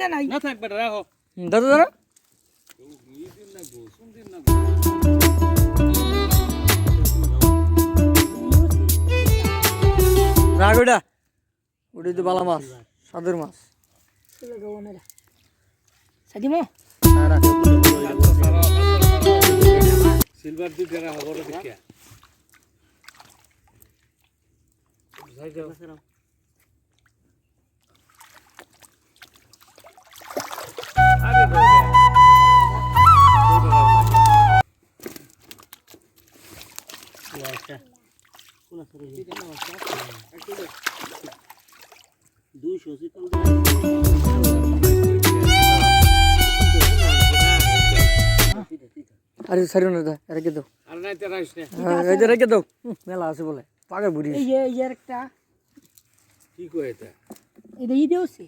দে নাই না থাক বেটা রাখো দাদা দাদা রাগ ওটা ওটাই তো বালা মাছ সাদের মাছ সাদিমো সিলভার দুই টাকা হবে দেখে যাই যাও আরে আচ্ছা কোন সরে দিতে না 200 সিকল আরে সারি না দা রেখে দাও আর নাই তে রাইস না এই যে রেখে দাও মেলা আছে বলে পাগে বুড়ি এই যে একটা কি কয় এটা এটা ই দেওছে